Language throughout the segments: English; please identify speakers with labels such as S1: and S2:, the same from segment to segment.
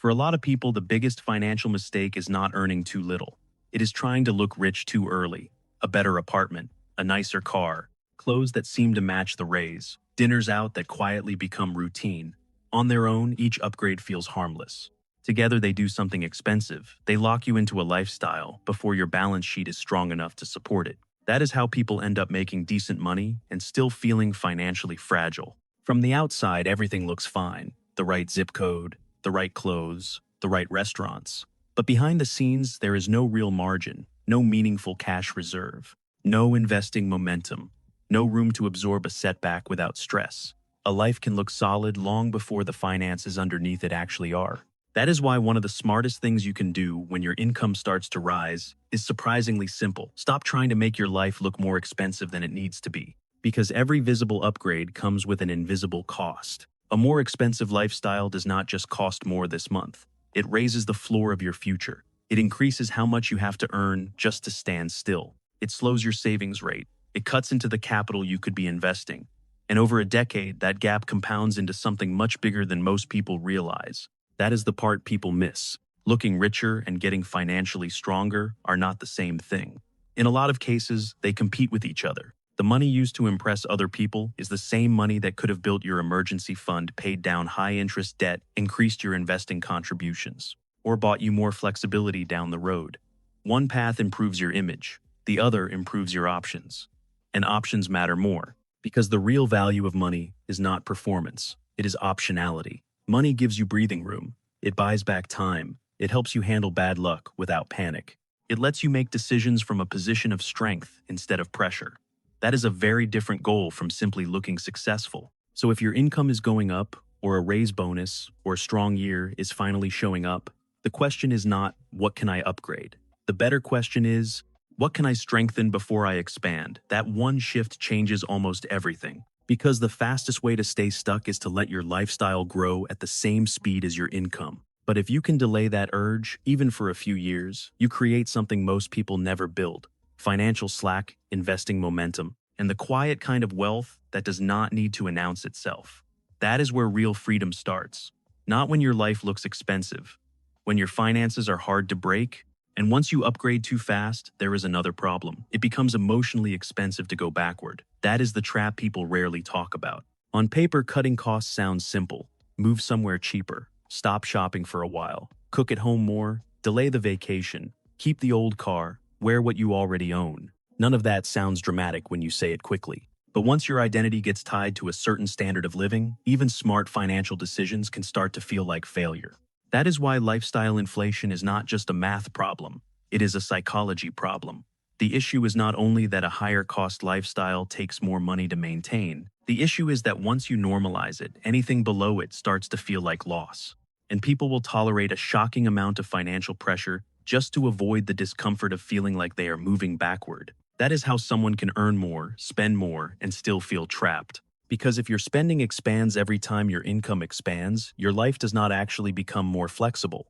S1: For a lot of people, the biggest financial mistake is not earning too little. It is trying to look rich too early. A better apartment, a nicer car, clothes that seem to match the raise, dinners out that quietly become routine. On their own, each upgrade feels harmless. Together, they do something expensive. They lock you into a lifestyle before your balance sheet is strong enough to support it. That is how people end up making decent money and still feeling financially fragile. From the outside, everything looks fine. The right zip code, the right clothes, the right restaurants. But behind the scenes, there is no real margin, no meaningful cash reserve, no investing momentum, no room to absorb a setback without stress. A life can look solid long before the finances underneath it actually are. That is why one of the smartest things you can do when your income starts to rise is surprisingly simple. Stop trying to make your life look more expensive than it needs to be. Because every visible upgrade comes with an invisible cost. A more expensive lifestyle does not just cost more this month. It raises the floor of your future. It increases how much you have to earn just to stand still. It slows your savings rate. It cuts into the capital you could be investing. And over a decade, that gap compounds into something much bigger than most people realize. That is the part people miss. Looking richer and getting financially stronger are not the same thing. In a lot of cases, they compete with each other. The money used to impress other people is the same money that could have built your emergency fund, paid down high-interest debt, increased your investing contributions, or bought you more flexibility down the road. One path improves your image, the other improves your options. And options matter more, because the real value of money is not performance, it is optionality. Money gives you breathing room. It buys back time. It helps you handle bad luck without panic. It lets you make decisions from a position of strength instead of pressure. That is a very different goal from simply looking successful. So if your income is going up, or a raise bonus, or a strong year is finally showing up, the question is not, what can I upgrade? The better question is, what can I strengthen before I expand? That one shift changes almost everything. Because the fastest way to stay stuck is to let your lifestyle grow at the same speed as your income. But if you can delay that urge, even for a few years, you create something most people never build. Financial slack, investing momentum, and the quiet kind of wealth that does not need to announce itself. That is where real freedom starts. Not when your life looks expensive, when your finances are hard to break, and once you upgrade too fast, there is another problem. It becomes emotionally expensive to go backward. That is the trap people rarely talk about. On paper, cutting costs sounds simple. Move somewhere cheaper. Stop shopping for a while. Cook at home more. Delay the vacation. Keep the old car. Wear what you already own. None of that sounds dramatic when you say it quickly. But once your identity gets tied to a certain standard of living, even smart financial decisions can start to feel like failure. That is why lifestyle inflation is not just a math problem. It is a psychology problem. The issue is not only that a higher cost lifestyle takes more money to maintain. The issue is that once you normalize it, anything below it starts to feel like loss. And people will tolerate a shocking amount of financial pressure just to avoid the discomfort of feeling like they are moving backward. That is how someone can earn more, spend more, and still feel trapped. Because if your spending expands every time your income expands, your life does not actually become more flexible.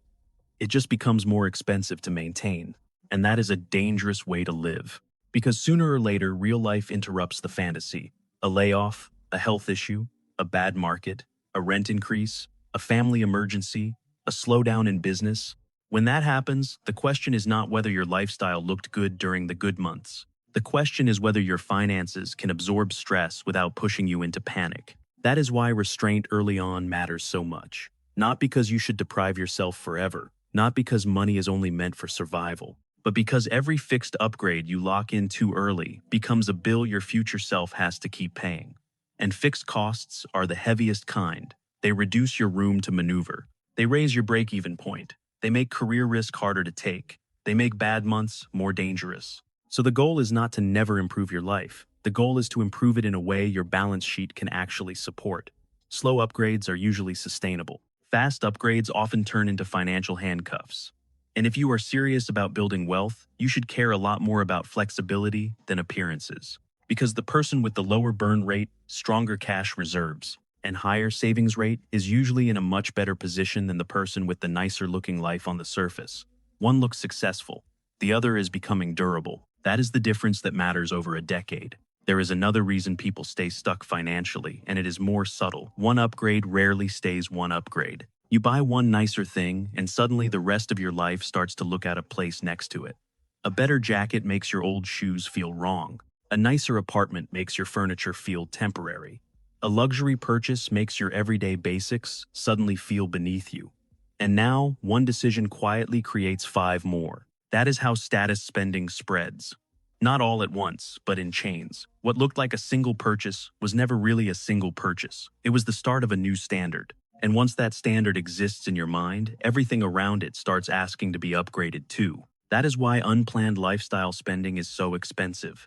S1: It just becomes more expensive to maintain. And that is a dangerous way to live. Because sooner or later, real life interrupts the fantasy. A layoff, a health issue, a bad market, a rent increase, a family emergency, a slowdown in business. When that happens, the question is not whether your lifestyle looked good during the good months. The question is whether your finances can absorb stress without pushing you into panic. That is why restraint early on matters so much. Not because you should deprive yourself forever, not because money is only meant for survival, but because every fixed upgrade you lock in too early becomes a bill your future self has to keep paying. And fixed costs are the heaviest kind. They reduce your room to maneuver. They raise your break-even point. They make career risk harder to take. They make bad months more dangerous. So the goal is not to never improve your life. The goal is to improve it in a way your balance sheet can actually support. Slow upgrades are usually sustainable. Fast upgrades often turn into financial handcuffs. And if you are serious about building wealth, you should care a lot more about flexibility than appearances. Because the person with the lower burn rate, stronger cash reserves, and higher savings rate is usually in a much better position than the person with the nicer looking life on the surface. One looks successful, the other is becoming durable. That is the difference that matters over a decade. There is another reason people stay stuck financially, and it is more subtle. One upgrade rarely stays one upgrade. You buy one nicer thing, and suddenly the rest of your life starts to look out of place next to it. A better jacket makes your old shoes feel wrong. A nicer apartment makes your furniture feel temporary. A luxury purchase makes your everyday basics suddenly feel beneath you. And now, one decision quietly creates five more. That is how status spending spreads. Not all at once, but in chains. What looked like a single purchase was never really a single purchase. It was the start of a new standard. And once that standard exists in your mind, everything around it starts asking to be upgraded too. That is why unplanned lifestyle spending is so expensive.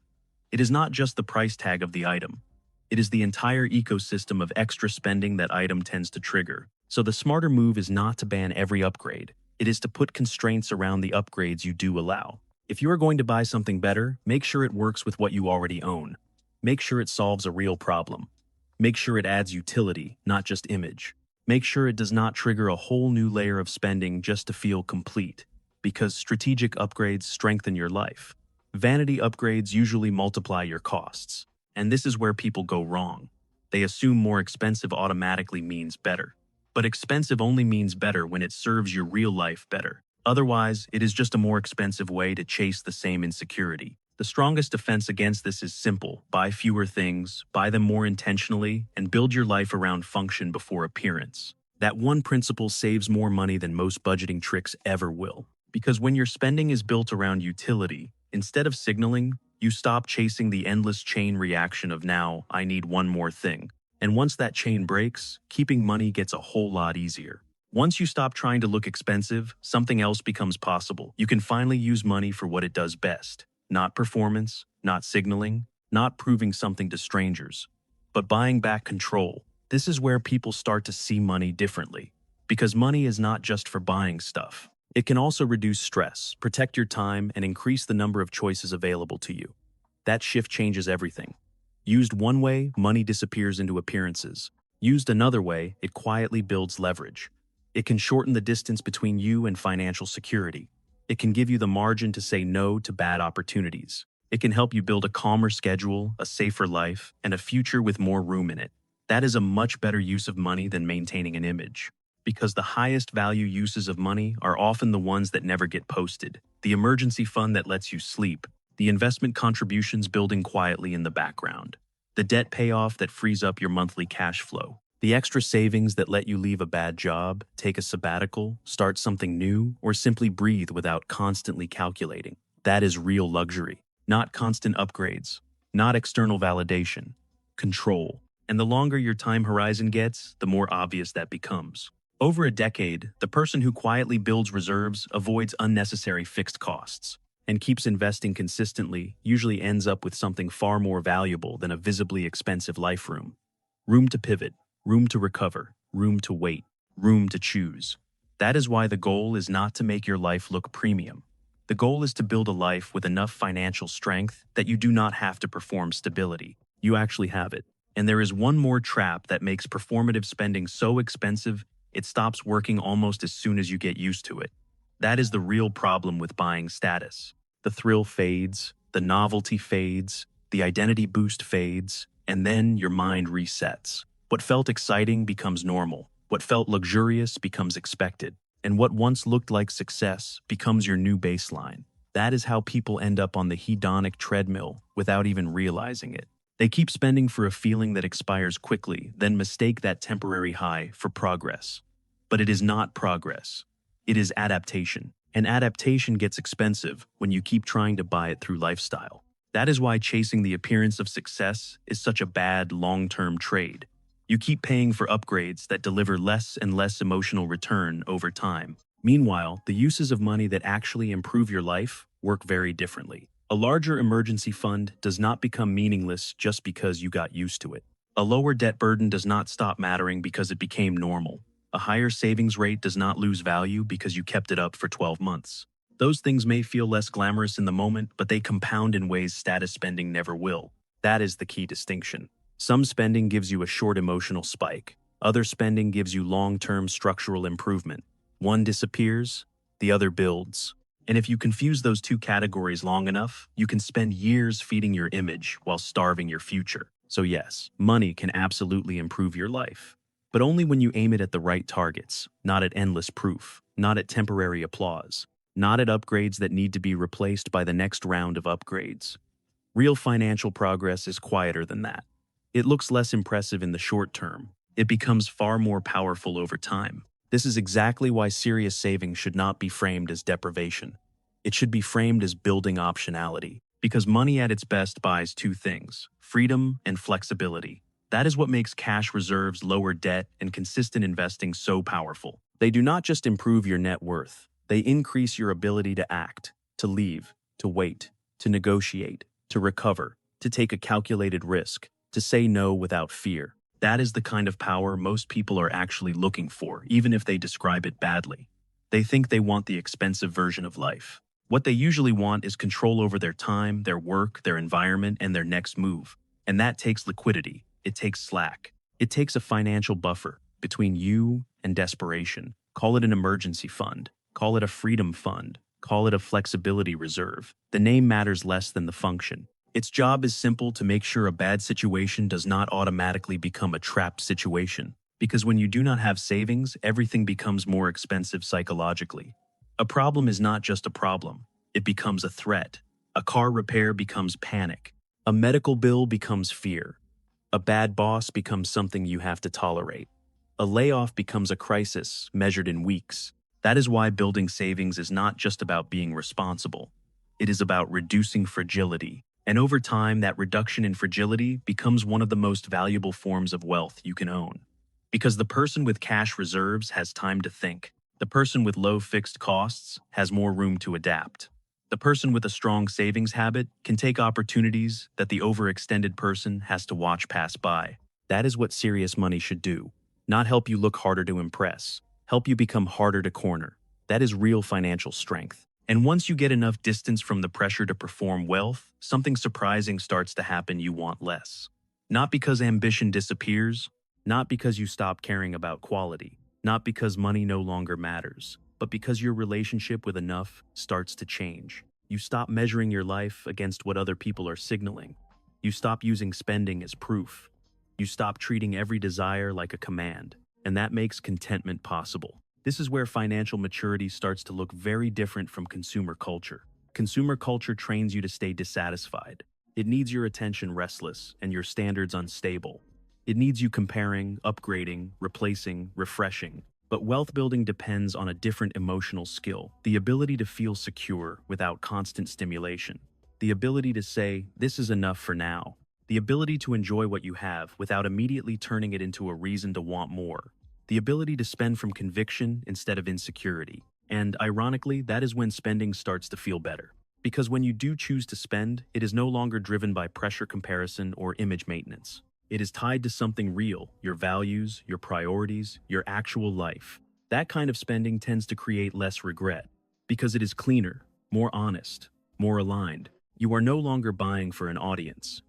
S1: It is not just the price tag of the item. It is the entire ecosystem of extra spending that item tends to trigger. So the smarter move is not to ban every upgrade. It is to put constraints around the upgrades you do allow. If you are going to buy something better, make sure it works with what you already own. Make sure it solves a real problem. Make sure it adds utility, not just image. Make sure it does not trigger a whole new layer of spending just to feel complete, because strategic upgrades strengthen your life. Vanity upgrades usually multiply your costs, and this is where people go wrong. They assume more expensive automatically means better. But expensive only means better when it serves your real life better. Otherwise, it is just a more expensive way to chase the same insecurity. The strongest defense against this is simple: buy fewer things, buy them more intentionally, and build your life around function before appearance. That one principle saves more money than most budgeting tricks ever will. Because when your spending is built around utility, instead of signaling, you stop chasing the endless chain reaction of now, I need one more thing. And once that chain breaks, keeping money gets a whole lot easier. Once you stop trying to look expensive, something else becomes possible. You can finally use money for what it does best. Not performance, not signaling, not proving something to strangers, but buying back control. This is where people start to see money differently. Because money is not just for buying stuff. It can also reduce stress, protect your time, and increase the number of choices available to you. That shift changes everything. Used one way, money disappears into appearances. Used another way, it quietly builds leverage. It can shorten the distance between you and financial security. It can give you the margin to say no to bad opportunities. It can help you build a calmer schedule, a safer life, and a future with more room in it. That is a much better use of money than maintaining an image. Because the highest value uses of money are often the ones that never get posted. The emergency fund that lets you sleep. The investment contributions building quietly in the background. The debt payoff that frees up your monthly cash flow. The extra savings that let you leave a bad job, take a sabbatical, start something new, or simply breathe without constantly calculating. That is real luxury. Not constant upgrades. Not external validation. Control. And the longer your time horizon gets, the more obvious that becomes. Over a decade, the person who quietly builds reserves avoids unnecessary fixed costs and keeps investing consistently usually ends up with something far more valuable than a visibly expensive life room. Room to pivot, room to recover, room to wait, room to choose. That is why the goal is not to make your life look premium. The goal is to build a life with enough financial strength that you do not have to perform stability. You actually have it. And there is one more trap that makes performative spending so expensive it stops working almost as soon as you get used to it. That is the real problem with buying status. The thrill fades, the novelty fades, the identity boost fades, and then your mind resets. What felt exciting becomes normal. What felt luxurious becomes expected. And what once looked like success becomes your new baseline. That is how people end up on the hedonic treadmill without even realizing it. They keep spending for a feeling that expires quickly, then mistake that temporary high for progress. But it is not progress. It is adaptation. And adaptation gets expensive when you keep trying to buy it through lifestyle. That is why chasing the appearance of success is such a bad long-term trade. You keep paying for upgrades that deliver less and less emotional return over time. Meanwhile, the uses of money that actually improve your life work very differently. A larger emergency fund does not become meaningless just because you got used to it. A lower debt burden does not stop mattering because it became normal. A higher savings rate does not lose value because you kept it up for 12 months. Those things may feel less glamorous in the moment, but they compound in ways status spending never will. That is the key distinction. Some spending gives you a short emotional spike. Other spending gives you long-term structural improvement. One disappears, the other builds. And if you confuse those two categories long enough, you can spend years feeding your image while starving your future. So yes, money can absolutely improve your life. but only when you aim it at the right targets, not at endless proof, not at temporary applause, not at upgrades that need to be replaced by the next round of upgrades. Real financial progress is quieter than that. It looks less impressive in the short term. It becomes far more powerful over time. This is exactly why serious saving should not be framed as deprivation. It should be framed as building optionality, because money at its best buys two things: freedom and flexibility. That is what makes cash reserves, lower debt, and consistent investing so powerful. They do not just improve your net worth, they increase your ability to act, to leave, to wait, to negotiate, to recover, to take a calculated risk, to say no without fear. That is the kind of power most people are actually looking for, even if they describe it badly. They think they want the expensive version of life. What they usually want is control over their time, their work, their environment, and their next move. And that takes liquidity. It takes slack. It takes a financial buffer between you and desperation. Call it an emergency fund. Call it a freedom fund. Call it a flexibility reserve. The name matters less than the function. Its job is simple: to make sure a bad situation does not automatically become a trapped situation. Because when you do not have savings, everything becomes more expensive psychologically. A problem is not just a problem. It becomes a threat. A car repair becomes panic. A medical bill becomes fear. A bad boss becomes something you have to tolerate. A layoff becomes a crisis measured in weeks. That is why building savings is not just about being responsible. It is about reducing fragility. And over time, that reduction in fragility becomes one of the most valuable forms of wealth you can own. Because the person with cash reserves has time to think. The person with low fixed costs has more room to adapt. The person with a strong savings habit can take opportunities that the overextended person has to watch pass by. That is what serious money should do. Not help you look harder to impress. Help you become harder to corner. That is real financial strength. And once you get enough distance from the pressure to perform wealth, something surprising starts to happen: you want less. Not because ambition disappears, not because you stop caring about quality, not because money no longer matters, but because your relationship with enough starts to change. You stop measuring your life against what other people are signaling. You stop using spending as proof. You stop treating every desire like a command, and that makes contentment possible. This is where financial maturity starts to look very different from consumer culture. Consumer culture trains you to stay dissatisfied. It needs your attention restless and your standards unstable. It needs you comparing, upgrading, replacing, refreshing. But wealth building depends on a different emotional skill: the ability to feel secure without constant stimulation. The ability to say, "This is enough for now." The ability to enjoy what you have without immediately turning it into a reason to want more. The ability to spend from conviction instead of insecurity. And ironically, that is when spending starts to feel better. Because when you do choose to spend, it is no longer driven by pressure comparison or image maintenance. It is tied to something real: your values, your priorities, your actual life. That kind of spending tends to create less regret, because it is cleaner, more honest, more aligned. You are no longer buying for an audience.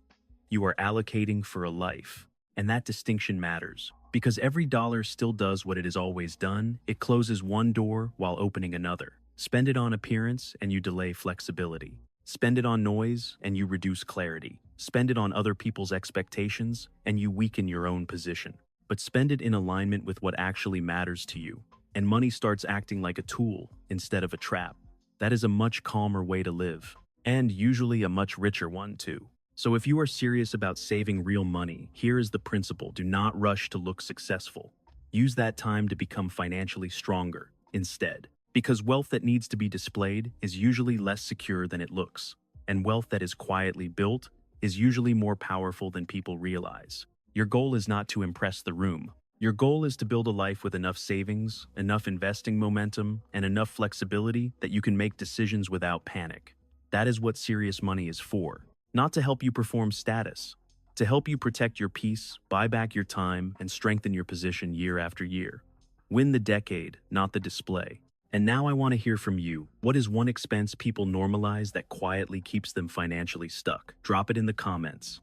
S1: You are allocating for a life. And that distinction matters, because every dollar still does what it has always done: it closes one door while opening another. Spend it on appearance and you delay flexibility. Spend it on noise and you reduce clarity. Spend it on other people's expectations and you weaken your own position. But spend it in alignment with what actually matters to you, and money starts acting like a tool instead of a trap. That is a much calmer way to live, and usually a much richer one too. So if you are serious about saving real money, here is the principle: do not rush to look successful. Use that time to become financially stronger instead. Because wealth that needs to be displayed is usually less secure than it looks, and wealth that is quietly built is usually more powerful than people realize. Your goal is not to impress the room. Your goal is to build a life with enough savings, enough investing momentum, and enough flexibility that you can make decisions without panic. That is what serious money is for. Not to help you perform status, to help you protect your peace, buy back your time, and strengthen your position year after year. Win the decade, not the display. And now I want to hear from you. What is one expense people normalize that quietly keeps them financially stuck? Drop it in the comments.